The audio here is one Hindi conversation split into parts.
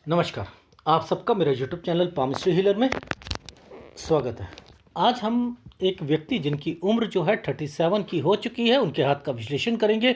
नमस्कार। आप सबका मेरे यूट्यूब चैनल पामिस्ट्री हीलर में स्वागत है। आज हम एक व्यक्ति जिनकी उम्र जो है 37 की हो चुकी है, उनके हाथ का विश्लेषण करेंगे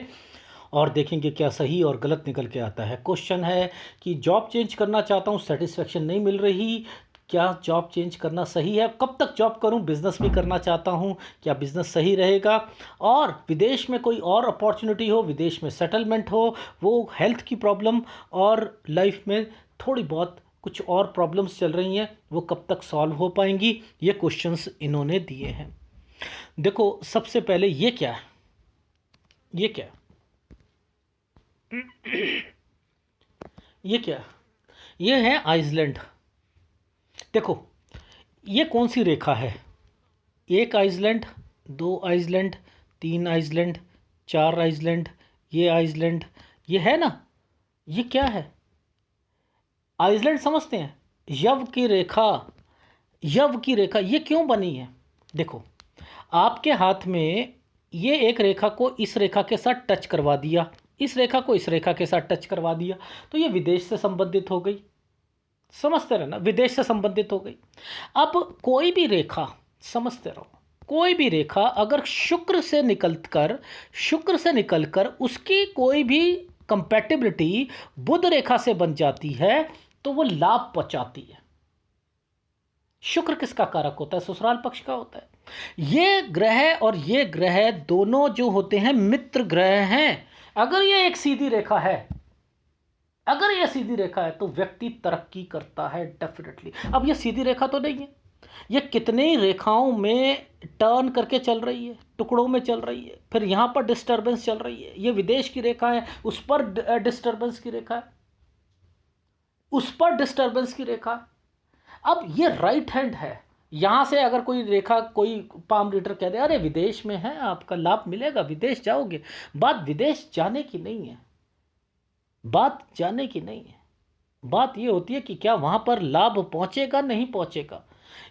और देखेंगे क्या सही और गलत निकल के आता है। क्वेश्चन है कि जॉब चेंज करना चाहता हूँ, सेटिस्फेक्शन नहीं मिल रही, क्या जॉब चेंज करना सही है? कब तक जॉब करूं? बिज़नेस भी करना चाहता हूं, क्या बिज़नेस सही रहेगा? और विदेश में कोई और अपॉर्चुनिटी हो, विदेश में सेटलमेंट हो, वो हेल्थ की प्रॉब्लम और लाइफ में थोड़ी बहुत कुछ और प्रॉब्लम्स चल रही हैं, वो कब तक सॉल्व हो पाएंगी? ये क्वेश्चंस इन्होंने दिए हैं। देखो, सबसे पहले ये क्या है? ये क्या है? ये क्या है? ये है आइसलैंड। देखो, ये कौन सी रेखा है? एक आइसलैंड, दो आइसलैंड, तीन आइसलैंड, चार आइसलैंड, ये आइसलैंड, ये है ना? ये क्या है? आइसलैंड समझते हैं? यव की रेखा। यव की रेखा ये क्यों बनी है? देखो, आपके हाथ में ये एक रेखा को इस रेखा के साथ टच करवा दिया, इस रेखा को इस रेखा के साथ टच करवा दिया, तो ये विदेश से संबंधित हो गई। समझते रहे ना, विदेश से संबंधित हो गई। अब कोई भी रेखा, समझते रहो, कोई भी रेखा अगर शुक्र से निकलकर उसकी कोई भी कंपैटिबिलिटी बुध रेखा से बन जाती है तो वो लाभ पहुंचाती है। शुक्र किसका कारक होता है? ससुराल पक्ष का होता है। ये ग्रह और ये ग्रह दोनों जो होते हैं मित्र ग्रह हैं। अगर ये एक सीधी रेखा है, अगर ये सीधी रेखा है तो व्यक्ति तरक्की करता है डेफिनेटली। अब ये सीधी रेखा तो नहीं है, ये कितने ही रेखाओं में टर्न करके चल रही है, टुकड़ों में चल रही है, फिर यहाँ पर डिस्टर्बेंस चल रही है। ये विदेश की रेखा है, उस पर डिस्टर्बेंस की रेखा है, उस पर डिस्टर्बेंस की रेखा है। अब ये राइट हैंड है, यहाँ से अगर कोई रेखा, कोई पाम रीडर कह दे अरे विदेश में है, आपका लाभ मिलेगा, विदेश जाओगे, बात विदेश जाने की नहीं है, बात जाने की नहीं है। बात ये होती है कि क्या वहाँ पर लाभ पहुँचेगा, नहीं पहुँचेगा।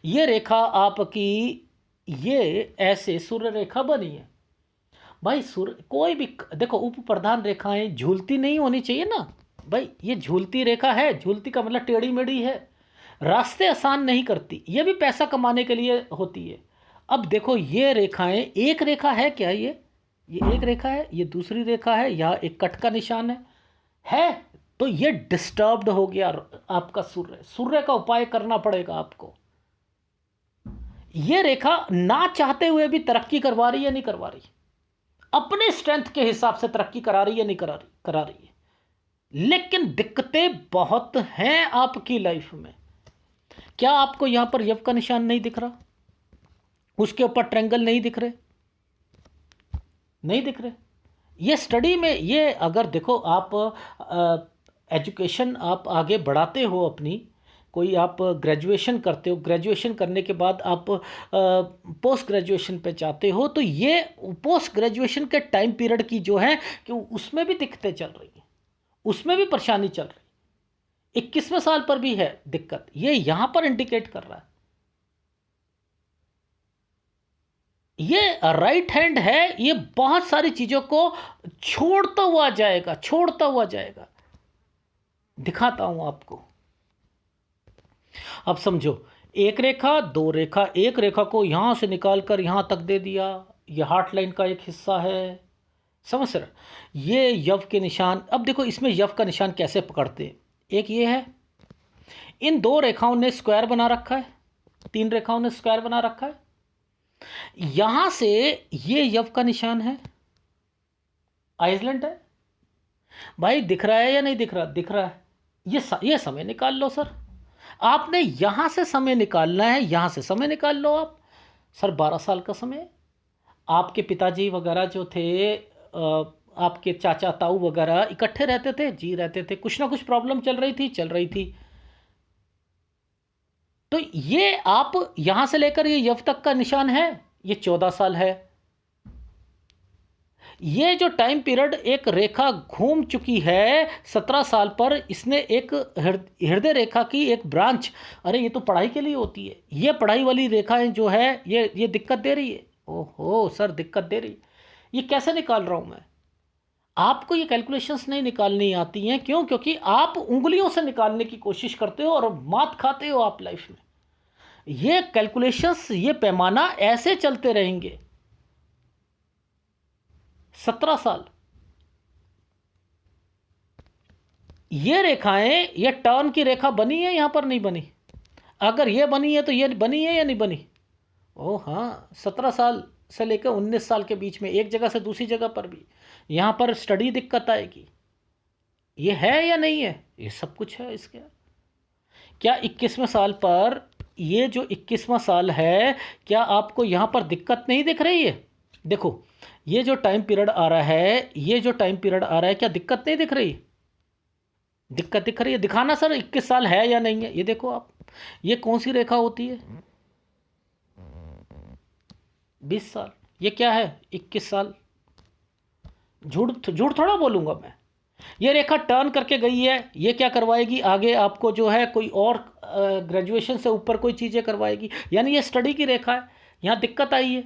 ये रेखा आपकी, ये ऐसे सूर्य रेखा बनी है भाई। सूर्य कोई भी देखो, उप प्रधान रेखाएं झूलती नहीं होनी चाहिए ना भाई। ये झूलती रेखा है, झूलती का मतलब टेढ़ी मेढ़ी है, रास्ते आसान नहीं करती, ये भी पैसा कमाने के लिए होती है। अब देखो, ये रेखाएं, एक रेखा है क्या? ये एक रेखा है, ये दूसरी रेखा है, यहाँ एक कट का निशान है तो ये डिस्टर्ब्ड हो गया आपका सूर्य। सूर्य का उपाय करना पड़ेगा आपको। ये रेखा ना चाहते हुए भी तरक्की करवा रही है, नहीं करवा रही? अपने स्ट्रेंथ के हिसाब से तरक्की करा रही है, नहीं करा रही है। लेकिन दिक्कतें बहुत हैं आपकी लाइफ में। क्या आपको यहां पर यव का निशान नहीं दिख रहा? उसके ऊपर ट्रायंगल नहीं दिख रहे? नहीं दिख रहे? ये स्टडी में, ये अगर देखो आप एजुकेशन आप आगे बढ़ाते हो अपनी, कोई आप ग्रेजुएशन करते हो, ग्रेजुएशन करने के बाद आप पोस्ट ग्रेजुएशन पे जाते हो, तो ये पोस्ट ग्रेजुएशन के टाइम पीरियड की जो है कि उसमें भी दिक्कतें चल रही हैं, उसमें भी परेशानी चल रही है। 21वें साल पर भी है दिक्कत, ये यहां पर इंडिकेट कर रहा है। ये राइट हैंड है, ये बहुत सारी चीज़ों को छोड़ता हुआ जाएगा, छोड़ता हुआ जाएगा। दिखाता हूं आपको। अब समझो, एक रेखा, दो रेखा, एक रेखा को यहां से निकालकर यहां तक दे दिया, ये हार्ट लाइन का एक हिस्सा है। समझ रहे? ये यव के निशान। अब देखो, इसमें यव का निशान कैसे पकड़ते हैं? एक ये है, इन दो रेखाओं ने स्क्वायर बना रखा है, तीन रेखाओं ने स्क्वायर बना रखा है। यहां से ये यव का निशान है, आइसलैंड है भाई। दिख रहा है या नहीं दिख रहा? दिख रहा है। ये समय निकाल लो सर, आपने यहां से समय निकालना है, यहां से समय निकाल लो आप। सर 12 साल का समय। आपके पिताजी वगैरह जो थे, आपके चाचा ताऊ वगैरह इकट्ठे रहते थे, जी रहते थे, कुछ ना कुछ प्रॉब्लम चल रही थी। तो ये आप यहां से लेकर ये यव तक का निशान है, ये 14 साल है। ये जो टाइम पीरियड एक रेखा घूम चुकी है 17 साल पर, इसने एक हृदय रेखा की एक ब्रांच, अरे ये तो पढ़ाई के लिए होती है, ये पढ़ाई वाली रेखाएं जो है ये दिक्कत दे रही है। ओहो सर, दिक्कत दे रही है। ये कैसे निकाल रहा हूं मैं? आपको ये कैलकुलेशंस नहीं निकालनी आती हैं। क्यों? क्योंकि आप उंगलियों से निकालने की कोशिश करते हो और मात खाते हो आप लाइफ में। ये कैलकुलेशंस, ये पैमाना ऐसे चलते रहेंगे 17 साल। ये रेखाएं, ये टर्न की रेखा बनी है, यहां पर नहीं बनी। अगर ये बनी है तो ये बनी है या नहीं बनी? ओ हाँ, 17 साल से लेकर 19 साल के बीच में एक जगह से दूसरी जगह पर भी यहां पर स्टडी दिक्कत आएगी। ये है या नहीं है? ये सब कुछ है इसके। क्या 21वें साल पर, ये जो 21वां साल है, क्या आपको यहां पर दिक्कत नहीं दिख रही है? देखो, ये जो टाइम पीरियड आ रहा है, ये जो टाइम पीरियड आ रहा है, क्या दिक्कत नहीं दिख रही? दिक्कत दिख रही है। दिखाना सर 21 साल है या नहीं है। ये देखो आप, ये कौन सी रेखा होती है? 20 साल। ये क्या है? 21 साल। झूठ झूठ थोड़ा बोलूंगा मैं। ये रेखा टर्न करके गई है, ये क्या करवाएगी आगे आपको? जो है कोई और ग्रेजुएशन से ऊपर कोई चीज़ें करवाएगी, यानी ये स्टडी की रेखा है। यहाँ दिक्कत आई है,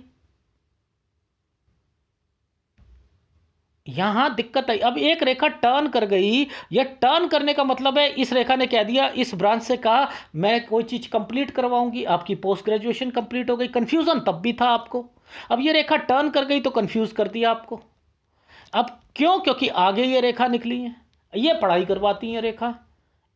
यहाँ दिक्कत आई। अब एक रेखा टर्न कर गई, ये टर्न करने का मतलब है इस रेखा ने कह दिया, इस ब्रांच से कहा मैं कोई चीज़ कंप्लीट करवाऊंगी, आपकी पोस्ट ग्रेजुएशन कंप्लीट हो गई। कंफ्यूजन तब भी था आपको, अब ये रेखा टर्न कर गई तो कंफ्यूज कर दिया आपको। अब क्यों? क्योंकि आगे ये रेखा निकली है, ये पढ़ाई करवाती है रेखा।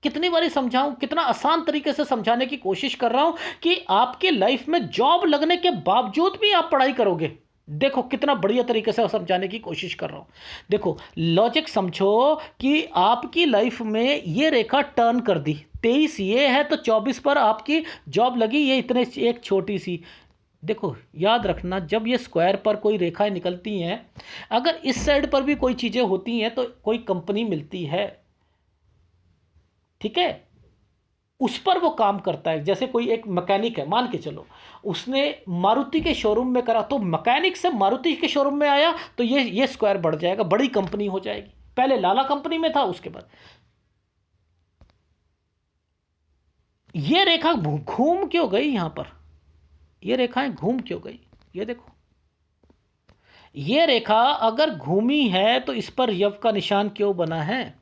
कितनी बारी समझाऊं, कितना आसान तरीके से समझाने की कोशिश कर रहा हूं कि आपकी लाइफ में जॉब लगने के बावजूद भी आप पढ़ाई करोगे। देखो कितना बढ़िया तरीके से समझाने की कोशिश कर रहा हूं। देखो लॉजिक समझो कि आपकी लाइफ में ये रेखा टर्न कर दी, 23 ये है तो 24 पर आपकी जॉब लगी। ये इतने एक छोटी सी, देखो याद रखना, जब ये स्क्वायर पर कोई रेखाएं निकलती हैं, अगर इस साइड पर भी कोई चीज़ें होती हैं तो कोई कंपनी मिलती है, ठीक है, उस पर वो काम करता है। जैसे कोई एक मैकेनिक है, मान के चलो उसने मारुति के शोरूम में करा, तो मैकेनिक से मारुति के शोरूम में आया तो ये स्क्वायर बढ़ जाएगा, बड़ी कंपनी हो जाएगी। पहले लाला कंपनी में था, उसके बाद ये रेखा घूम क्यों गई यहां पर? ये रेखाएं घूम क्यों गई? ये देखो, ये रेखा अगर घूमी है तो इस पर यव का निशान क्यों बना है?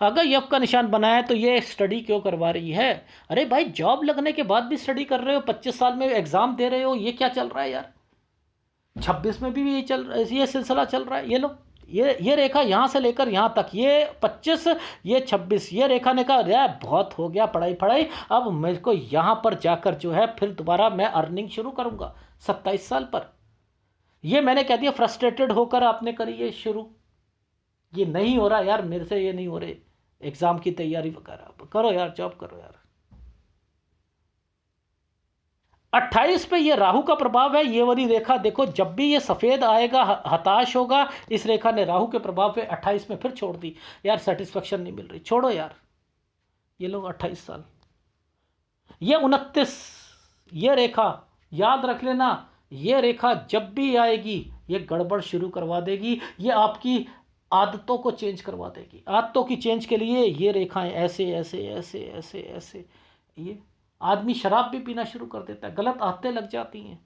अगर यव का निशान बना है तो ये स्टडी क्यों करवा रही है? अरे भाई, जॉब लगने के बाद भी स्टडी कर रहे हो, 25 साल में एग्जाम दे रहे हो, ये क्या चल रहा है यार? 26 में भी ये सिलसिला चल रहा है। ये लो, ये रेखा यहाँ से लेकर यहाँ तक, ये 25, ये 26, ये रेखा ने कहा यार बहुत हो गया पढ़ाई पढ़ाई, अब मेरे को यहाँ पर जाकर जो है फिर दोबारा मैं अर्निंग शुरू करूँगा 27 साल पर। ये मैंने कह दिया, फ्रस्ट्रेटेड होकर आपने करी ये शुरू। ये नहीं हो रहा यार मेरे से, ये नहीं हो रहे, एग्ज़ाम की तैयारी वगैरह करो यार, जॉब करो यार। 28 पे ये राहु का प्रभाव है। ये वाली रेखा देखो, जब भी ये सफ़ेद आएगा हताश होगा। इस रेखा ने राहु के प्रभाव पे 28 में फिर छोड़ दी। यार सेटिस्फेक्शन नहीं मिल रही, छोड़ो यार। ये लोग 28 साल, ये 29, ये रेखा याद रख लेना, ये रेखा जब भी आएगी ये गड़बड़ शुरू करवा देगी, ये आपकी आदतों को चेंज करवा देगी। आदतों की चेंज के लिए ये रेखाएं ऐसे ऐसे ऐसे ऐसे ऐसे, ये आदमी शराब भी पीना शुरू कर देता है, गलत आदतें लग जाती हैं।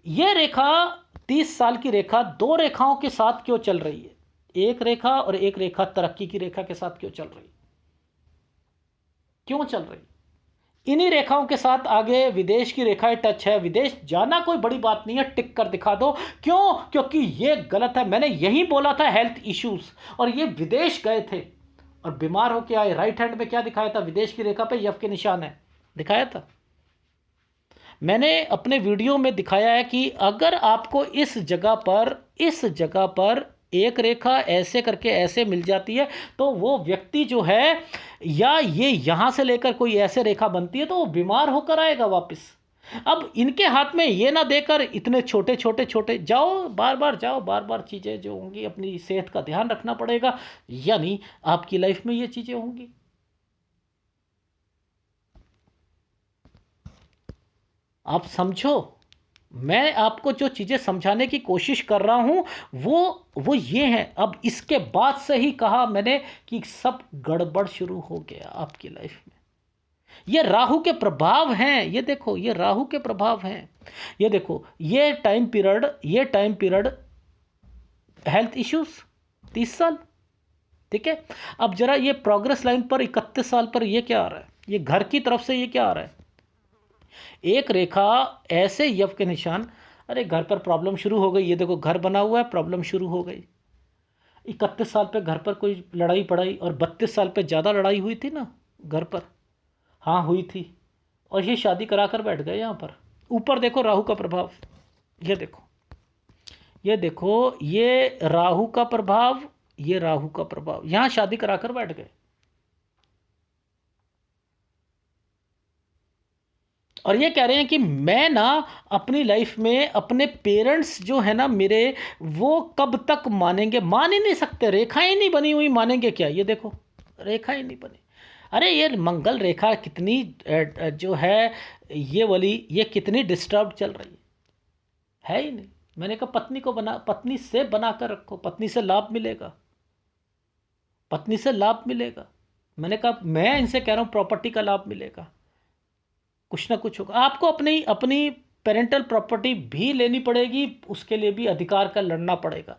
ये रेखा 30 साल की रेखा दो रेखाओं के साथ क्यों चल रही है? एक रेखा और एक रेखा तरक्की की रेखा के साथ क्यों चल रही? क्यों चल रही? इन्हीं रेखाओं के साथ आगे विदेश की रेखाएं टच है। विदेश जाना कोई बड़ी बात नहीं है, टिक कर दिखा दो। क्यों? क्योंकि ये गलत है। मैंने यही बोला था हेल्थ इश्यूज, और ये विदेश गए थे और बीमार होके आए। राइट हैंड में क्या दिखाया था? विदेश की रेखा पे यव के निशान है, दिखाया था मैंने अपने वीडियो में। दिखाया है कि अगर आपको इस जगह पर एक रेखा ऐसे करके ऐसे मिल जाती है तो वो व्यक्ति जो है, या ये यहाँ से लेकर कोई ऐसे रेखा बनती है तो वो बीमार होकर आएगा वापस। अब इनके हाथ में ये ना देकर इतने छोटे छोटे छोटे जाओ, बार बार जाओ, बार बार चीज़ें जो होंगी, अपनी सेहत का ध्यान रखना पड़ेगा, यानी आपकी लाइफ में ये चीज़ें होंगी। आप समझो, मैं आपको जो चीज़ें समझाने की कोशिश कर रहा हूँ वो ये है। अब इसके बाद से ही कहा मैंने कि सब गड़बड़ शुरू हो गया आपकी लाइफ में। ये राहु के प्रभाव हैं, ये देखो ये राहु के प्रभाव हैं। ये देखो ये टाइम पीरियड हेल्थ इश्यूज 30 साल। ठीक है, अब जरा ये प्रोग्रेस लाइन पर 31 साल पर ये क्या आ रहा है, ये घर की तरफ से ये क्या आ रहा है, एक रेखा ऐसे यव के निशान। अरे घर पर प्रॉब्लम शुरू हो गई, ये देखो घर बना हुआ है, प्रॉब्लम शुरू हो गई। 31 साल पे घर पर कोई लड़ाई पड़ाई, और 32 साल पे ज़्यादा लड़ाई हुई थी ना घर पर, हाँ हुई थी, और ये शादी करा कर बैठ गए यहाँ पर। ऊपर देखो राहु का प्रभाव, ये देखो ये देखो, ये राहु का प्रभाव, ये राहु का प्रभाव, यहाँ शादी करा कर बैठ गए। और ये कह रहे हैं कि मैं ना अपनी लाइफ में अपने पेरेंट्स जो है ना मेरे, वो कब तक मानेंगे, मान ही नहीं सकते, रेखाएं नहीं बनी हुई, मानेंगे क्या, ये देखो रेखाएं नहीं बनी। अरे ये मंगल रेखा कितनी जो है ये वाली, ये कितनी डिस्टर्ब चल रही है ही नहीं। मैंने कहा पत्नी को बना, पत्नी से बना कर रखो, पत्नी से लाभ मिलेगा, पत्नी से लाभ मिलेगा। मैंने कहा मैं इनसे कह रहा हूँ प्रॉपर्टी का लाभ मिलेगा, कुछ ना कुछ होगा। आपको अपनी अपनी पेरेंटल प्रॉपर्टी भी लेनी पड़ेगी, उसके लिए भी अधिकार का लड़ना पड़ेगा।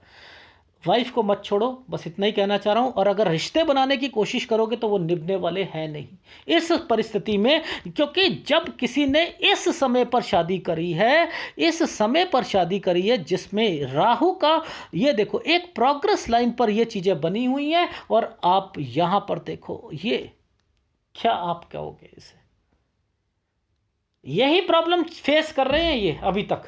वाइफ को मत छोड़ो, बस इतना ही कहना चाह रहा हूँ। और अगर रिश्ते बनाने की कोशिश करोगे तो वो निभने वाले हैं नहीं इस परिस्थिति में, क्योंकि जब किसी ने इस समय पर शादी करी है, इस समय पर शादी करी है जिसमें राहु का, ये देखो एक प्रोग्रेस लाइन पर ये चीज़ें बनी हुई हैं, और आप यहाँ पर देखो ये क्या आप कहोगे इसे, यही प्रॉब्लम फेस कर रहे हैं ये अभी तक।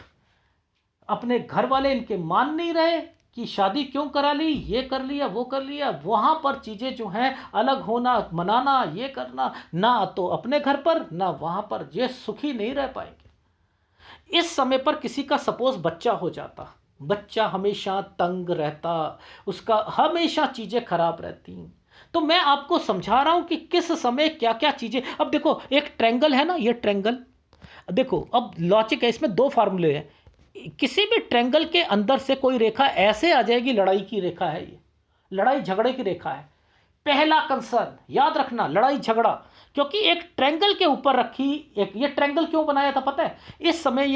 अपने घर वाले इनके मान नहीं रहे कि शादी क्यों करा ली, ये कर लिया वो कर लिया, वहाँ पर चीज़ें जो हैं अलग होना, मनाना, ये करना, ना तो अपने घर पर ना वहाँ पर, ये सुखी नहीं रह पाएंगे। इस समय पर किसी का सपोज बच्चा हो जाता, बच्चा हमेशा तंग रहता, उसका हमेशा चीज़ें खराब रहती। तो मैं आपको समझा रहा हूँ कि किस समय क्या क्या चीज़ें। अब देखो एक ट्रैंगल है ना, ये ट्रैंगल देखो, अब लॉजिक है इसमें, दो फार्मूले हैं। किसी भी ट्रैंगल के अंदर से कोई रेखा ऐसे आ जाएगी, लड़ाई की रेखा है ये, लड़ाई झगड़े की रेखा है। पहला कंसर्न याद रखना, लड़ाई झगड़ा, क्योंकि एक ट्रैंगल के ऊपर रखी, एक ये ट्रैंगल क्यों बनाया था पता है, इस समय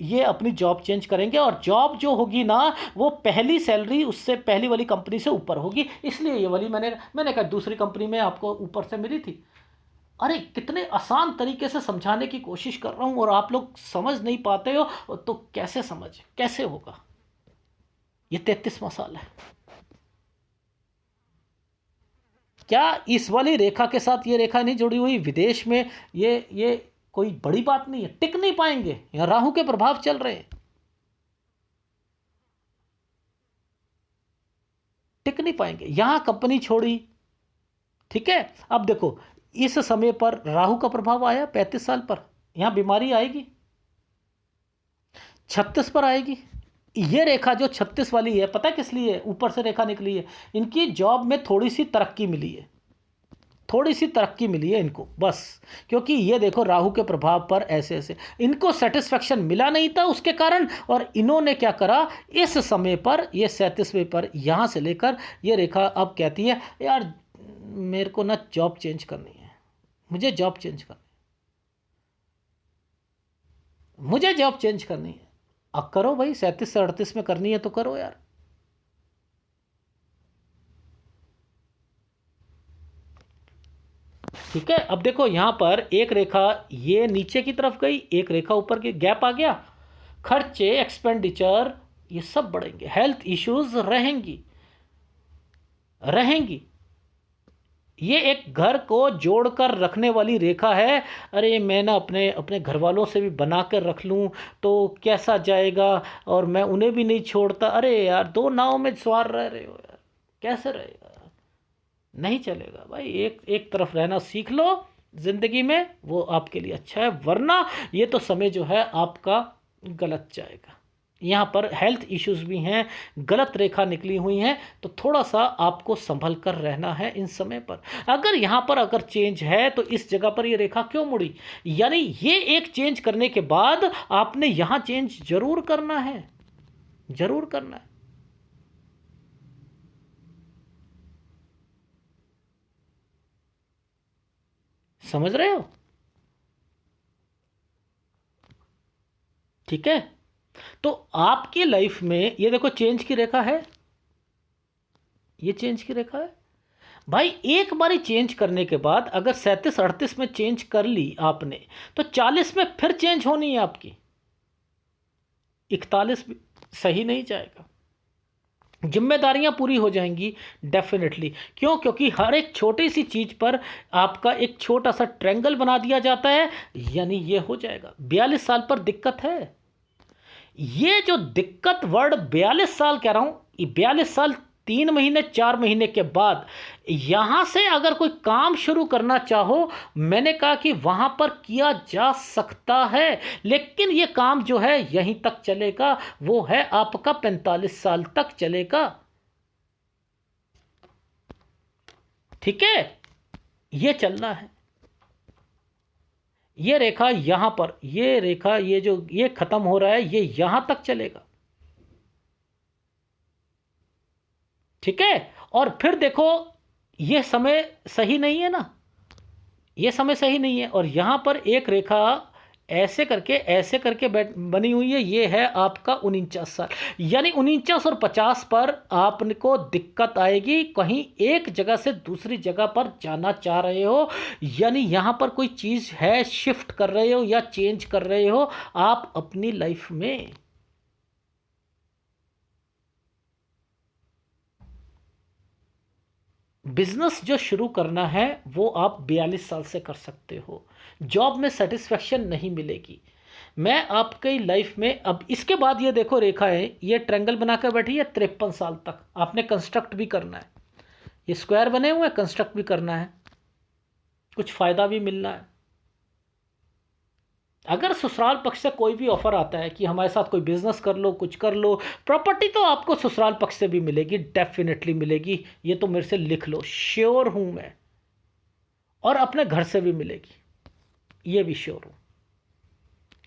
ये अपनी जॉब चेंज करेंगे, और जॉब जो होगी ना वो पहली सैलरी उससे पहली वाली कंपनी से ऊपर होगी, इसलिए ये वाली मैंने कहा दूसरी कंपनी में आपको ऊपर से मिली थी। अरे कितने आसान तरीके से समझाने की कोशिश कर रहा हूं, और आप लोग समझ नहीं पाते हो, तो कैसे होगा। ये 33वां साल है, क्या इस वाली रेखा के साथ ये रेखा नहीं जुड़ी हुई विदेश में, ये कोई बड़ी बात नहीं है, टिक नहीं पाएंगे, यहां राहु के प्रभाव चल रहे हैं, टिक नहीं पाएंगे, यहां कंपनी छोड़ी। ठीक है, अब देखो इस समय पर राहु का प्रभाव आया 35 साल पर, यहां बीमारी आएगी, 36 पर आएगी। ये रेखा जो 36 वाली है, पता है किस लिए ऊपर से रेखा निकली है, इनकी जॉब में थोड़ी सी तरक्की मिली है, थोड़ी सी तरक्की मिली है इनको बस, क्योंकि ये देखो राहु के प्रभाव पर ऐसे ऐसे इनको सेटिस्फेक्शन मिला नहीं था उसके कारण, और इन्होंने क्या करा इस समय पर, ये 37वें पर यहां से लेकर ये रेखा अब कहती है यार मेरे को ना जॉब चेंज करनी है, मुझे जॉब चेंज करनी है, मुझे जॉब चेंज करनी है। अब करो भाई, 37 से 38 में करनी है तो करो यार। ठीक है, अब देखो यहां पर एक रेखा ये नीचे की तरफ गई, एक रेखा ऊपर की, गैप आ गया, खर्चे एक्सपेंडिचर ये सब बढ़ेंगे, हेल्थ इश्यूज रहेंगी रहेंगी। ये एक घर को जोड़कर रखने वाली रेखा है। अरे मैं ना अपने अपने घर वालों से भी बना कर रख लूँ तो कैसा जाएगा, और मैं उन्हें भी नहीं छोड़ता, अरे यार दो नाव में सवार रह रहे हो यार, कैसे रहेगा, नहीं चलेगा भाई, एक एक तरफ रहना सीख लो ज़िंदगी में, वो आपके लिए अच्छा है, वरना ये तो समय जो है आपका गलत जाएगा। यहाँ पर हेल्थ इश्यूज भी हैं, गलत रेखा निकली हुई हैं, तो थोड़ा सा आपको संभल कर रहना है इन समय पर। अगर यहाँ पर अगर चेंज है तो इस जगह पर ये रेखा क्यों मुड़ी, यानी ये एक चेंज करने के बाद आपने यहाँ चेंज जरूर करना है, जरूर करना है। समझ रहे हो, ठीक है। तो आपकी लाइफ में ये देखो चेंज की रेखा है, ये चेंज की रेखा है भाई। एक बारी चेंज करने के बाद अगर 37-38 में चेंज कर ली आपने, तो 40 में फिर चेंज होनी है आपकी, 41 भी सही नहीं जाएगा, जिम्मेदारियां पूरी हो जाएंगी डेफिनेटली। क्यों? क्योंकि हर एक छोटी सी चीज पर आपका एक छोटा सा ट्रायंगल बना दिया जाता है, यानी ये हो जाएगा। 42 साल पर दिक्कत है। ये जो दिक्कत वर्ड 42 साल कह रहा हूं, ये 42 साल 3 महीने 4 महीने के बाद यहां से अगर कोई काम शुरू करना चाहो, मैंने कहा कि वहां पर किया जा सकता है, लेकिन ये काम जो है यहीं तक चलेगा, वो है आपका 45 साल तक चलेगा। ठीक है, ये चलना है। ये रेखा यहां पर, ये रेखा, ये जो ये खत्म हो रहा है, ये यहां तक चलेगा। ठीक है, और फिर देखो ये समय सही नहीं है ना, ये समय सही नहीं है। और यहां पर एक रेखा ऐसे करके बनी हुई है, ये है आपका 49 साल। यानी 49 और 50 पर आपको दिक्कत आएगी। कहीं एक जगह से दूसरी जगह पर जाना चाह रहे हो, यानी यहां पर कोई चीज़ है, शिफ्ट कर रहे हो या चेंज कर रहे हो आप अपनी लाइफ में। बिजनेस जो शुरू करना है वो आप 42 साल से कर सकते हो। जॉब में सेटिस्फेक्शन नहीं मिलेगी। मैं आपकी लाइफ में अब इसके बाद ये देखो रेखा है, ये ट्रायंगल बनाकर बैठी है 53 साल तक आपने कंस्ट्रक्ट भी करना है। ये स्क्वायर बने हुए हैं, कंस्ट्रक्ट भी करना है, कुछ फ़ायदा भी मिलना है। अगर ससुराल पक्ष से कोई भी ऑफर आता है कि हमारे साथ कोई बिजनेस कर लो, कुछ कर लो, प्रॉपर्टी तो आपको ससुराल पक्ष से भी मिलेगी, डेफिनेटली मिलेगी। ये तो मेरे से लिख लो, श्योर हूं मैं। और अपने घर से भी मिलेगी, ये भी श्योर हूं।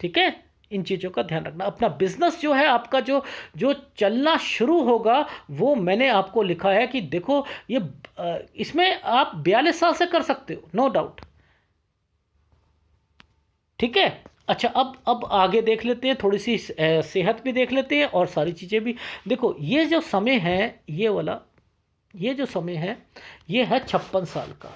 ठीक है, इन चीज़ों का ध्यान रखना। अपना बिजनेस जो है आपका, जो जो चलना शुरू होगा, वो मैंने आपको लिखा है कि देखो ये इसमें आप 42 साल से कर सकते हो, नो डाउट। ठीक है, अच्छा अब आगे देख लेते हैं, थोड़ी सी सेहत भी देख लेते हैं और सारी चीज़ें भी। देखो ये जो समय है, ये वाला, ये जो समय है, ये है 56 साल का।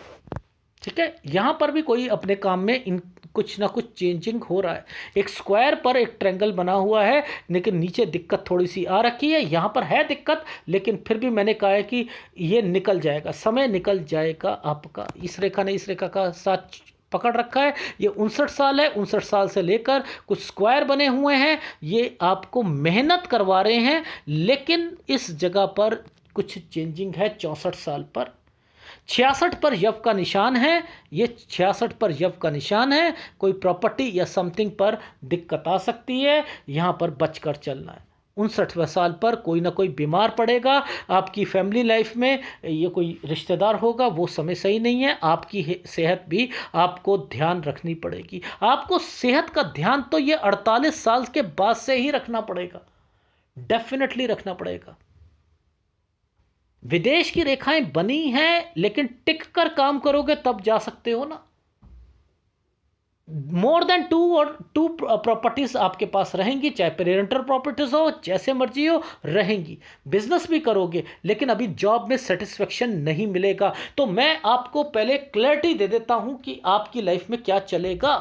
ठीक है, यहाँ पर भी कोई अपने काम में इन कुछ ना कुछ चेंजिंग हो रहा है। एक स्क्वायर पर एक ट्रायंगल बना हुआ है, लेकिन नीचे दिक्कत थोड़ी सी आ रखी है। यहाँ पर है दिक्कत, लेकिन फिर भी मैंने कहा है कि ये निकल जाएगा, समय निकल जाएगा आपका। इस रेखा ने इस रेखा का साथ पकड़ रखा है। ये 59 साल है, 59 साल से लेकर कुछ स्क्वायर बने हुए हैं, ये आपको मेहनत करवा रहे हैं। लेकिन इस जगह पर कुछ चेंजिंग है 64 साल पर। 66 पर यव का निशान है, ये 66 पर यव का निशान है। कोई प्रॉपर्टी या समथिंग पर दिक्कत आ सकती है, यहाँ पर बचकर चलना है। 59वें साल पर कोई ना कोई बीमार पड़ेगा आपकी फैमिली लाइफ में, ये कोई रिश्तेदार होगा, वो समय सही नहीं है। आपकी सेहत भी आपको ध्यान रखनी पड़ेगी। आपको सेहत का ध्यान तो ये 48 साल के बाद से ही रखना पड़ेगा, डेफिनेटली रखना पड़ेगा। विदेश की रेखाएं बनी हैं, लेकिन टिक कर काम करोगे तब जा सकते हो ना। मोर देन टू प्रॉपर्टीज आपके पास रहेंगी, चाहे पेरेंटल प्रॉपर्टीज हो, जैसे मर्जी हो रहेंगी। बिजनेस भी करोगे, लेकिन अभी जॉब में सेटिस्फेक्शन नहीं मिलेगा। तो मैं आपको पहले क्लैरिटी दे देता हूं कि आपकी लाइफ में क्या चलेगा,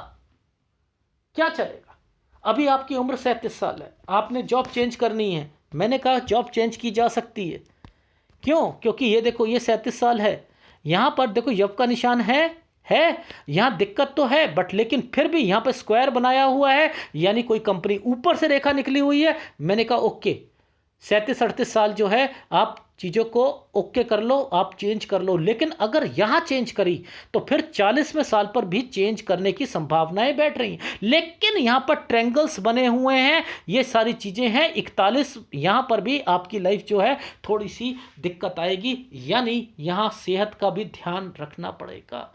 क्या चलेगा। अभी आपकी उम्र 37 साल है, आपने जॉब चेंज करनी है। मैंने कहा जॉब चेंज की जा सकती है। क्यों? क्योंकि ये देखो ये 37 साल है, यहाँ पर देखो यव का निशान है। यहाँ दिक्कत तो है, बट लेकिन फिर भी यहाँ पर स्क्वायर बनाया हुआ है, यानी कोई कंपनी ऊपर से रेखा निकली हुई है। मैंने कहा ओके, 37-38 साल जो है आप चीज़ों को ओके कर लो, आप चेंज कर लो। लेकिन अगर यहाँ चेंज करी तो फिर 40वें साल पर भी चेंज करने की संभावनाएं बैठ रही हैं। लेकिन यहाँ पर ट्रायंगल्स बने हुए हैं, ये सारी चीज़ें हैं। 41 यहाँ पर भी आपकी लाइफ जो है थोड़ी सी दिक्कत आएगी, यानी यहाँ सेहत का भी ध्यान रखना पड़ेगा।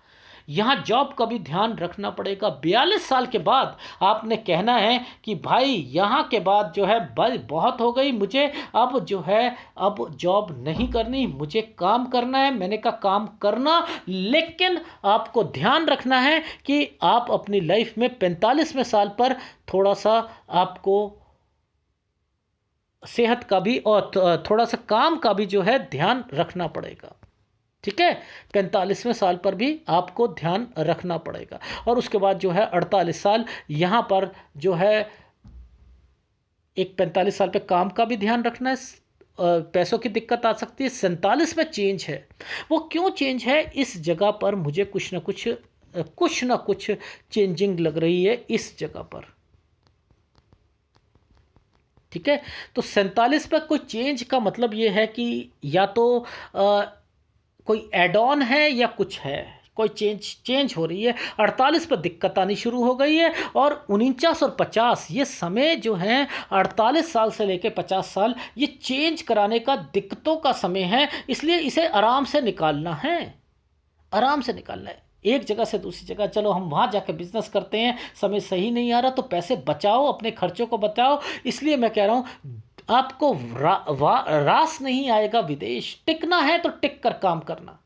यहाँ जॉब का भी ध्यान रखना पड़ेगा। 42 साल के बाद आपने कहना है कि भाई यहाँ के बाद जो है बहुत हो गई, मुझे अब जो है अब जॉब नहीं करनी, मुझे काम करना है। मैंने कहा काम करना, लेकिन आपको ध्यान रखना है कि आप अपनी लाइफ में 45वें साल पर थोड़ा सा आपको सेहत का भी और थोड़ा सा काम का भी जो है ध्यान रखना पड़ेगा। ठीक है, 45वें साल पर भी आपको ध्यान रखना पड़ेगा। और उसके बाद जो है 48 साल यहाँ पर जो है एक 45 साल पे काम का भी ध्यान रखना है। पैसों की दिक्कत आ सकती है। 47 में चेंज है। वो क्यों चेंज है, इस जगह पर मुझे कुछ ना कुछ चेंजिंग लग रही है इस जगह पर। ठीक है, तो 47 पर कोई चेंज का मतलब ये है कि या तो कोई एड ऑन है या कुछ है, कोई चेंज हो रही है। 48 पर दिक्कत आनी शुरू हो गई है। और 49 और 50 ये समय जो है 48 साल से लेकर 50 साल ये चेंज कराने का, दिक्कतों का समय है। इसलिए इसे आराम से निकालना है, आराम से निकालना है। एक जगह से दूसरी जगह, चलो हम वहाँ जाकर बिजनेस करते हैं, समय सही नहीं आ रहा तो पैसे बचाओ, अपने खर्चों को बचाओ। इसलिए मैं कह रहा हूँ आपको रास नहीं आएगा विदेश। टिकना है तो टिक कर काम करना,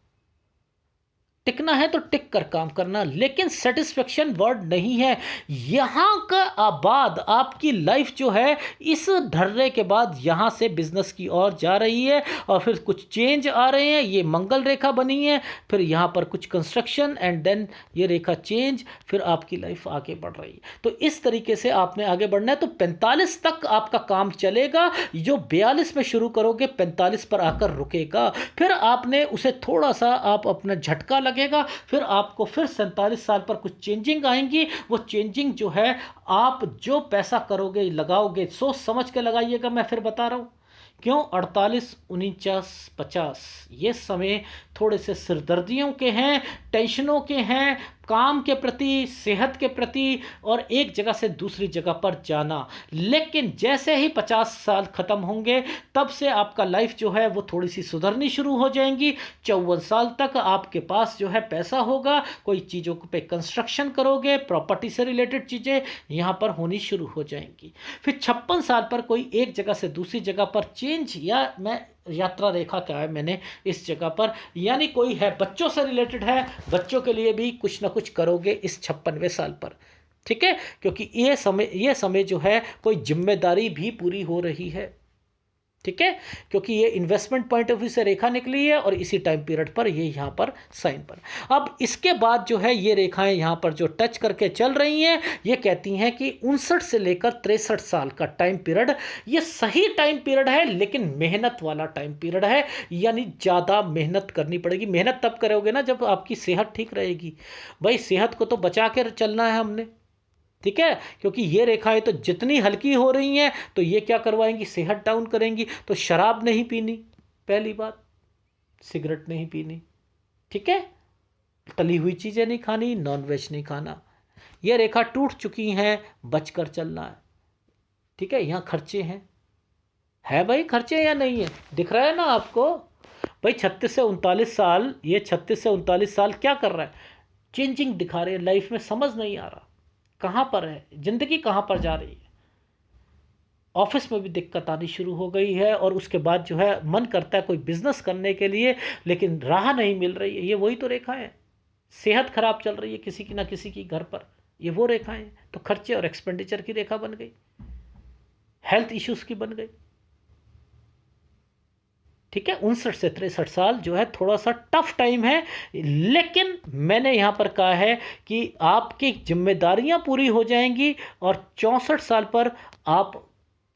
टिकना है तो टिक कर काम करना, लेकिन सेटिस्फेक्शन वर्ड नहीं है। यहाँ का आबाद आपकी लाइफ जो है इस ढर्रे के बाद यहाँ से बिजनेस की ओर जा रही है। और फिर कुछ चेंज आ रहे हैं, ये मंगल रेखा बनी है, फिर यहाँ पर कुछ कंस्ट्रक्शन एंड देन ये रेखा चेंज, फिर आपकी लाइफ आगे बढ़ रही है। तो इस तरीके से आपने आगे बढ़ना है। तो 45 तक आपका काम चलेगा, जो 42 में शुरू करोगे 45 पर आकर रुकेगा। फिर आपने उसे थोड़ा सा आप अपना झटका लगेगा, फिर आपको फिर 47 साल पर कुछ चेंजिंग आएंगी। वो चेंजिंग जो है, आप जो पैसा करोगे लगाओगे सोच समझ के लगाइएगा। मैं फिर बता रहा हूं क्यों। 48, 49, 50 ये समय थोड़े से सिरदर्दियों के हैं, टेंशनों के हैं, काम के प्रति, सेहत के प्रति, और एक जगह से दूसरी जगह पर जाना। लेकिन जैसे ही 50 साल ख़त्म होंगे तब से आपका लाइफ जो है वो थोड़ी सी सुधरनी शुरू हो जाएंगी। 54 साल तक आपके पास जो है पैसा होगा, कोई चीज़ों पे कंस्ट्रक्शन करोगे, प्रॉपर्टी से रिलेटेड चीज़ें यहाँ पर होनी शुरू हो जाएंगी। फिर 56 साल पर कोई एक जगह से दूसरी जगह पर चेंज, या मैं यात्रा रेखा क्या है मैंने इस जगह पर, यानी कोई है बच्चों से रिलेटेड है, बच्चों के लिए भी कुछ ना कुछ करोगे इस 56वें साल पर। ठीक है, क्योंकि ये समय जो है कोई जिम्मेदारी भी पूरी हो रही है। ठीक है, क्योंकि ये इन्वेस्टमेंट पॉइंट ऑफ व्यू से रेखा निकली है और इसी टाइम पीरियड पर ये यहाँ पर साइन पर। अब इसके बाद जो है ये रेखाएं यहाँ पर जो टच करके चल रही हैं, ये कहती हैं कि 59 से लेकर 63 साल का टाइम पीरियड ये सही टाइम पीरियड है, लेकिन मेहनत वाला टाइम पीरियड है। यानी ज़्यादा मेहनत करनी पड़ेगी। मेहनत तब करोगे ना जब आपकी सेहत ठीक रहेगी। भाई सेहत को तो बचा कर चलना है हमने। ठीक है, क्योंकि ये रेखाएं तो जितनी हल्की हो रही हैं तो ये क्या करवाएंगी, सेहत डाउन करेंगी। तो शराब नहीं पीनी, पहली बात, सिगरेट नहीं पीनी। ठीक है, तली हुई चीज़ें नहीं खानी, नॉनवेज नहीं खाना। ये रेखा टूट चुकी हैं, बचकर चलना है। ठीक है, यहाँ खर्चे हैं, है भाई खर्चे या नहीं है, दिख रहा है ना आपको। भाई 36 से 39 साल, ये 36 से 39 साल क्या कर रहा है, चेंजिंग दिखा रहे हैं लाइफ में। समझ नहीं आ रहा कहाँ पर है ज़िंदगी, कहाँ पर जा रही है। ऑफिस में भी दिक्कत आनी शुरू हो गई है, और उसके बाद जो है मन करता है कोई बिजनेस करने के लिए, लेकिन राह नहीं मिल रही है। ये वही तो रेखा है। सेहत खराब चल रही है किसी की ना किसी की घर पर, ये वो रेखाएं। तो खर्चे और एक्सपेंडिचर की रेखा बन गई, हेल्थ इश्यूज की बन गई। ठीक है, 59 से 63 साल जो है थोड़ा सा टफ टाइम है, लेकिन मैंने यहाँ पर कहा है कि आपकी जिम्मेदारियाँ पूरी हो जाएंगी। और 64 साल पर आप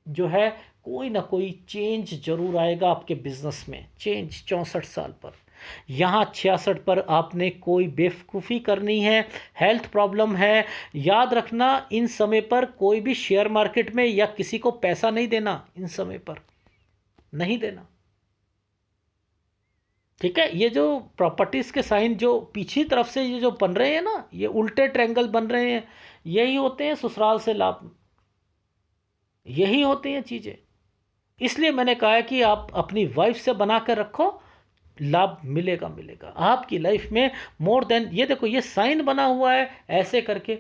जो है कोई ना कोई चेंज जरूर आएगा आपके बिजनेस में। चेंज 64 साल पर। यहाँ 66 पर आपने कोई बेवकूफ़ी करनी है, हेल्थ प्रॉब्लम है। याद रखना इन समय पर कोई भी शेयर मार्केट में या किसी को पैसा नहीं देना, इन समय पर नहीं देना। ठीक है, ये जो प्रॉपर्टीज़ के साइन जो पीछे तरफ से ये जो बन रहे हैं ना, ये उल्टे ट्रायंगल बन रहे हैं, यही होते हैं ससुराल से लाभ, यही होती हैं चीज़ें। इसलिए मैंने कहा है कि आप अपनी वाइफ से बना कर रखो, लाभ मिलेगा मिलेगा आपकी लाइफ में मोर देन। ये देखो ये साइन बना हुआ है ऐसे करके,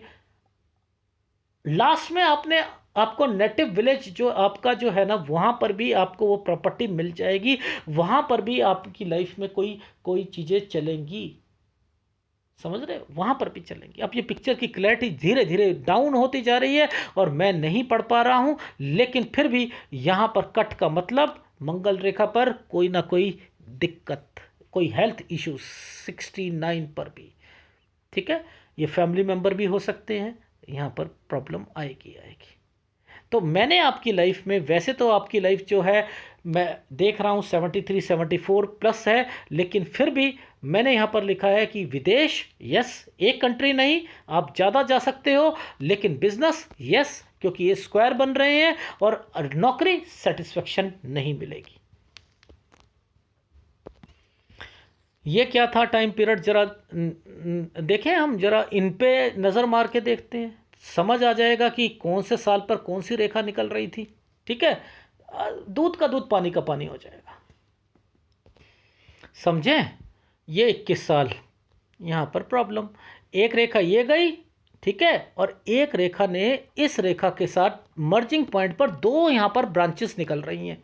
लास्ट में आपने आपको नेटिव विलेज जो आपका जो है ना वहाँ पर भी आपको वो प्रॉपर्टी मिल जाएगी, वहाँ पर भी आपकी लाइफ में कोई कोई चीज़ें चलेंगी, समझ रहे हो, वहाँ पर भी चलेंगी। अब ये पिक्चर की क्लैरिटी धीरे धीरे डाउन होती जा रही है और मैं नहीं पढ़ पा रहा हूँ, लेकिन फिर भी यहाँ पर कट का मतलब मंगल रेखा पर कोई ना कोई दिक्कत, कोई हेल्थ इश्यूज 69 पर भी, ठीक है। ये फैमिली मेंबर भी हो सकते हैं, यहाँ पर प्रॉब्लम आएगी आएगी। तो मैंने आपकी लाइफ में, वैसे तो आपकी लाइफ जो है मैं देख रहा हूँ 73 74 प्लस है, लेकिन फिर भी मैंने यहाँ पर लिखा है कि विदेश यस, एक कंट्री नहीं, आप ज़्यादा जा सकते हो, लेकिन बिजनेस यस, क्योंकि ये स्क्वायर बन रहे हैं, और नौकरी सेटिस्फेक्शन नहीं मिलेगी। ये क्या था टाइम पीरियड, जरा देखें हम, जरा इन पे नज़र मार के देखते हैं, समझ आ जाएगा कि कौन से साल पर कौन सी रेखा निकल रही थी, ठीक है। दूध का दूध पानी का पानी हो जाएगा, समझें। ये 21 साल यहाँ पर प्रॉब्लम, एक रेखा ये गई, ठीक है, और एक रेखा ने इस रेखा के साथ मर्जिंग पॉइंट पर दो यहाँ पर ब्रांचेस निकल रही हैं,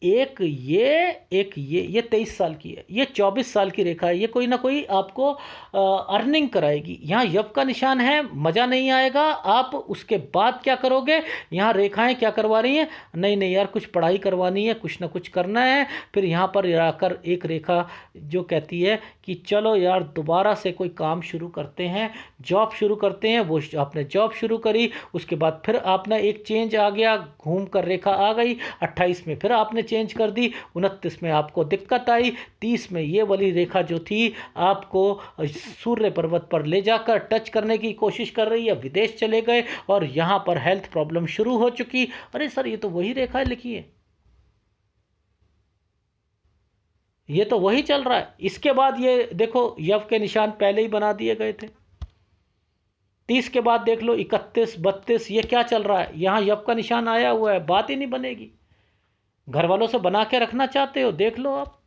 एक ये 23 साल की है, ये 24 साल की रेखा है। ये कोई ना कोई आपको अर्निंग कराएगी। यहाँ यव का निशान है, मज़ा नहीं आएगा। आप उसके बाद क्या करोगे, यहाँ रेखाएं क्या करवा रही हैं, नहीं नहीं यार कुछ पढ़ाई करवानी है, कुछ ना कुछ करना है। फिर यहाँ पर आकर एक रेखा जो कहती है कि चलो यार दोबारा से कोई काम शुरू करते हैं, जॉब शुरू करते हैं। वो आपने जॉब शुरू करी, उसके बाद फिर आपने एक चेंज आ गया, घूम कर रेखा आ गई, 28 में फिर आपने चेंज कर दी, 29 में आपको दिक्कत आई, 30 में ये वाली रेखा जो थी आपको सूर्य पर्वत पर ले जाकर टच करने की कोशिश कर रही है, विदेश चले गए और यहाँ पर हेल्थ प्रॉब्लम शुरू हो चुकी। अरे सर ये तो वही रेखा लिखी है, ये तो वही चल रहा है। इसके बाद ये देखो यव के निशान पहले ही बना दिए गए थे। 30 के बाद देख लो 31 32, ये क्या चल रहा है, यहाँ यव का निशान आया हुआ है, बात ही नहीं बनेगी। घर वालों से बना के रखना चाहते हो, देख लो आप।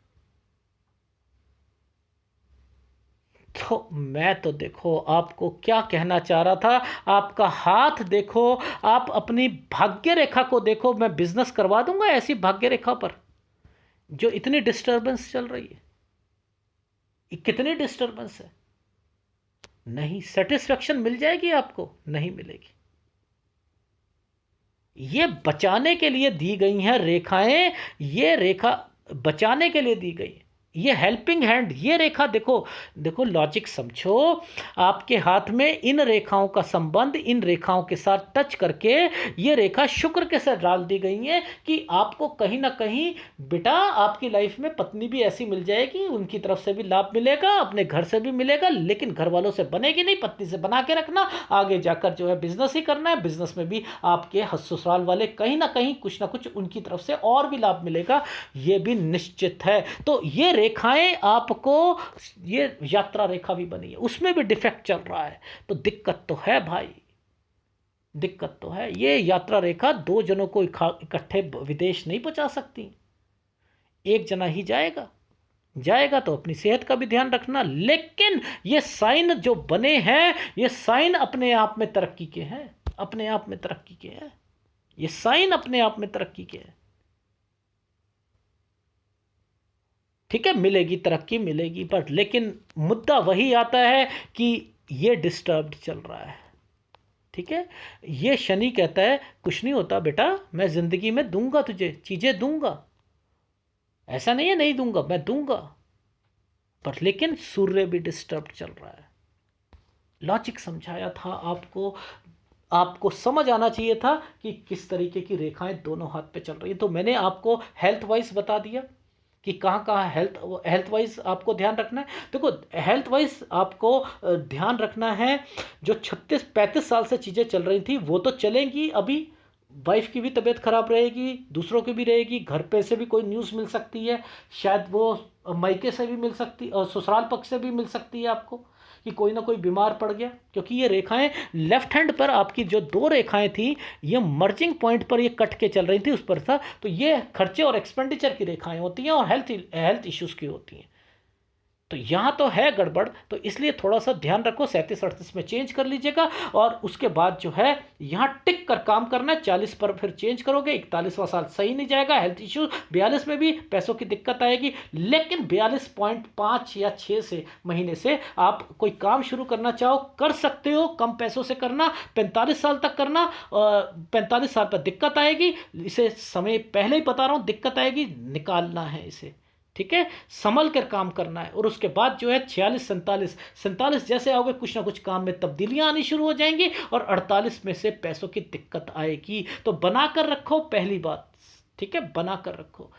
तो मैं तो देखो आपको क्या कहना चाह रहा था, आपका हाथ देखो, आप अपनी भाग्य रेखा को देखो। मैं बिजनेस करवा दूंगा ऐसी भाग्य रेखा पर जो इतनी डिस्टरबेंस चल रही है। कितनी डिस्टरबेंस है, नहीं सेटिस्फेक्शन मिल जाएगी आपको, नहीं मिलेगी। ये बचाने के लिए दी गई हैं रेखाएं, ये रेखा बचाने के लिए दी गई है, ये हेल्पिंग हैंड। ये रेखा देखो, देखो लॉजिक समझो, आपके हाथ में इन रेखाओं का संबंध, इन रेखाओं के साथ टच करके ये रेखा शुक्र के साथ डाल दी गई है कि आपको कहीं ना कहीं बेटा आपकी लाइफ में पत्नी भी ऐसी मिल जाएगी, उनकी तरफ से भी लाभ मिलेगा, अपने घर से भी मिलेगा, लेकिन घर वालों से बनेगी नहीं, पत्नी से बना के रखना। आगे जाकर जो है बिजनेस ही करना है, बिजनेस में भी आपके ससुराल वाले कहीं ना कहीं कुछ ना कुछ उनकी तरफ से और भी लाभ मिलेगा, ये भी निश्चित है। तो ये रेखाएं आपको, ये यात्रा रेखा भी बनी है, उसमें भी डिफेक्ट चल रहा है, तो दिक्कत तो है भाई, दिक्कत तो है। ये यात्रा रेखा दो जनों को इकट्ठे विदेश नहीं पहुंचा सकती, एक जना ही जाएगा, जाएगा तो अपनी सेहत का भी ध्यान रखना। लेकिन ये साइन जो बने हैं, ये साइन अपने आप में तरक्की के हैं, अपने आप में तरक्की के हैं, ये साइन अपने आप में तरक्की के हैं, ठीक है। मिलेगी तरक्की मिलेगी, पर लेकिन मुद्दा वही आता है कि ये डिस्टर्ब्ड चल रहा है, ठीक है। ये शनि कहता है कुछ नहीं होता बेटा, मैं जिंदगी में दूंगा तुझे, चीजें दूंगा, ऐसा नहीं है नहीं दूंगा, मैं दूंगा, पर लेकिन सूर्य भी डिस्टर्ब्ड चल रहा है। लॉजिक समझाया था आपको, आपको समझ आना चाहिए था कि किस तरीके की रेखाएं दोनों हाथ पे चल रही है। तो मैंने आपको हेल्थ वाइज बता दिया कि कहाँ कहाँ हेल्थ वाइज आपको ध्यान रखना है। देखो हेल्थ वाइज आपको ध्यान रखना है, जो 36-35 साल से चीज़ें चल रही थी वो तो चलेंगी, अभी वाइफ की भी तबीयत खराब रहेगी, दूसरों की भी रहेगी, घर पे से भी कोई न्यूज़ मिल सकती है, शायद वो मायके से भी मिल सकती और ससुराल पक्ष से भी मिल सकती है आपको, कि कोई ना कोई बीमार पड़ गया, क्योंकि ये रेखाएं लेफ्ट हैंड पर आपकी जो दो रेखाएं थी ये मर्जिंग पॉइंट पर ये कट के चल रही थी उस पर था, तो ये खर्चे और एक्सपेंडिचर की रेखाएं होती हैं और हेल्थ इश्यूज़ की होती हैं। तो यहाँ तो है गड़बड़, तो इसलिए थोड़ा सा ध्यान रखो, 37-38 में चेंज कर लीजिएगा। और उसके बाद जो है यहाँ टिक कर काम करना है, 40 पर फिर चेंज करोगे, 41वां साल सही नहीं जाएगा, हेल्थ इश्यू, 42 में भी पैसों की दिक्कत आएगी। लेकिन 42.5 या 6 से महीने से आप कोई काम शुरू करना चाहो कर सकते हो, कम पैसों से करना, 45 साल तक करना। 45 साल पर दिक्कत आएगी, इसे समय पहले ही बता रहा हूँ, दिक्कत आएगी, निकालना है इसे, ठीक है, संभल कर काम करना है। और उसके बाद जो है 46-47 जैसे आओगे कुछ ना कुछ काम में तब्दीलियां आनी शुरू हो जाएंगी और 48 में से पैसों की दिक्कत आएगी। तो बना कर रखो पहली बात, ठीक है, बना कर रखो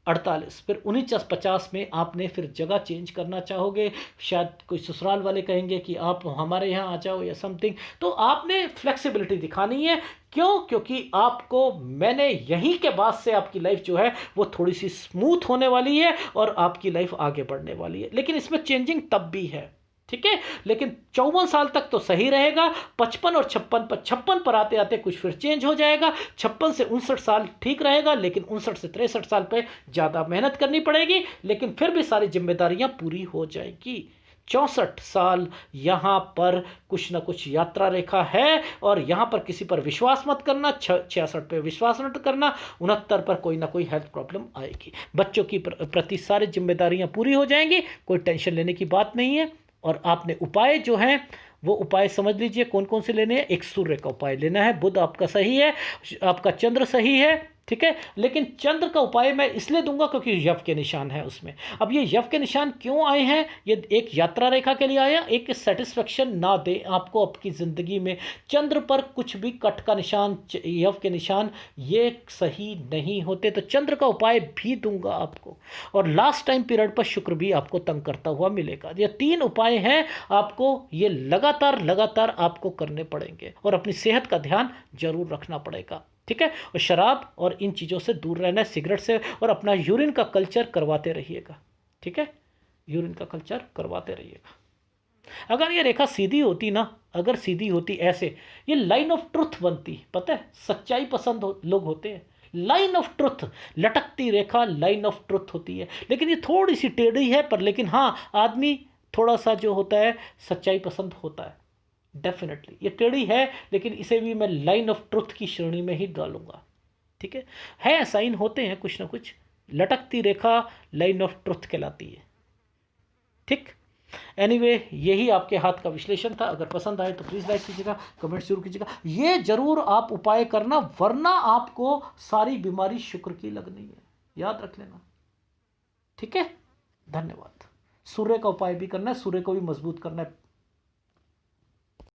48। फिर 49-50 में आपने फिर जगह चेंज करना चाहोगे, शायद कोई ससुराल वाले कहेंगे कि आप हमारे यहाँ आ जाओ या समथिंग, तो आपने फ्लेक्सिबिलिटी दिखानी है। क्यों? क्योंकि आपको मैंने यहीं के बाद से आपकी लाइफ जो है वो थोड़ी सी स्मूथ होने वाली है और आपकी लाइफ आगे बढ़ने वाली है। लेकिन इसमें चेंजिंग तब भी है, ठीक है, लेकिन 54 साल तक तो सही रहेगा। 55 और 56 पर आते आते कुछ फिर चेंज हो जाएगा। 56 से 59 साल ठीक रहेगा, लेकिन 59 से 63 साल पे ज़्यादा मेहनत करनी पड़ेगी, लेकिन फिर भी सारी जिम्मेदारियां पूरी हो जाएगी। 64 साल यहाँ पर कुछ ना कुछ यात्रा रेखा है और यहाँ पर किसी पर विश्वास मत करना। 66 पे विश्वास मत करना। 69 पर कोई ना कोई हेल्थ प्रॉब्लम आएगी। बच्चों की प्रति सारी जिम्मेदारियां पूरी हो जाएंगी, कोई टेंशन लेने की बात नहीं है। और आपने उपाय जो हैं वो उपाय समझ लीजिए कौन कौन से लेने हैं। एक सूर्य का उपाय लेना है, बुध आपका सही है, आपका चंद्र सही है, ठीक है, लेकिन चंद्र का उपाय मैं इसलिए दूंगा क्योंकि यव के निशान है उसमें। अब ये यव के निशान क्यों आए हैं? ये एक यात्रा रेखा के लिए आया, एक सेटिस्फेक्शन ना दे आपको आपकी ज़िंदगी में। चंद्र पर कुछ भी कट का निशान, यव के निशान, ये सही नहीं होते, तो चंद्र का उपाय भी दूंगा आपको। और लास्ट टाइम पीरियड पर शुक्र भी आपको तंग करता हुआ मिलेगा। ये 3 उपाय हैं, आपको ये लगातार आपको करने पड़ेंगे और अपनी सेहत का ध्यान जरूर रखना पड़ेगा, ठीक है। और शराब और इन चीज़ों से दूर रहना है, सिगरेट से, और अपना यूरिन का कल्चर करवाते रहिएगा, ठीक है, यूरिन का कल्चर करवाते रहिएगा। अगर ये रेखा सीधी होती ना, अगर सीधी होती ऐसे, ये लाइन ऑफ ट्रुथ बनती, पता है, सच्चाई पसंद लोग होते हैं, लाइन ऑफ ट्रुथ, लटकती रेखा लाइन ऑफ ट्रुथ होती है। लेकिन ये थोड़ी सी टेढ़ी है, पर लेकिन हाँ, आदमी थोड़ा सा जो होता है सच्चाई पसंद होता है, डेफिनेटली। ये टेढ़ी है, लेकिन इसे भी मैं लाइन ऑफ ट्रुथ की श्रेणी में ही डालूंगा, ठीक है। साइन होते हैं कुछ ना कुछ, लटकती रेखा लाइन ऑफ ट्रुथ कहलाती है, ठीक। एनीवे, यही आपके हाथ का विश्लेषण था। अगर पसंद आए तो प्लीज़ लाइक कीजिएगा, कमेंट जरूर कीजिएगा। ये जरूर आप उपाय करना, वरना आपको सारी बीमारी शुक्र की लगनी है, याद रख लेना, ठीक है। धन्यवाद। सूर्य का उपाय भी करना है, सूर्य को भी मजबूत करना है।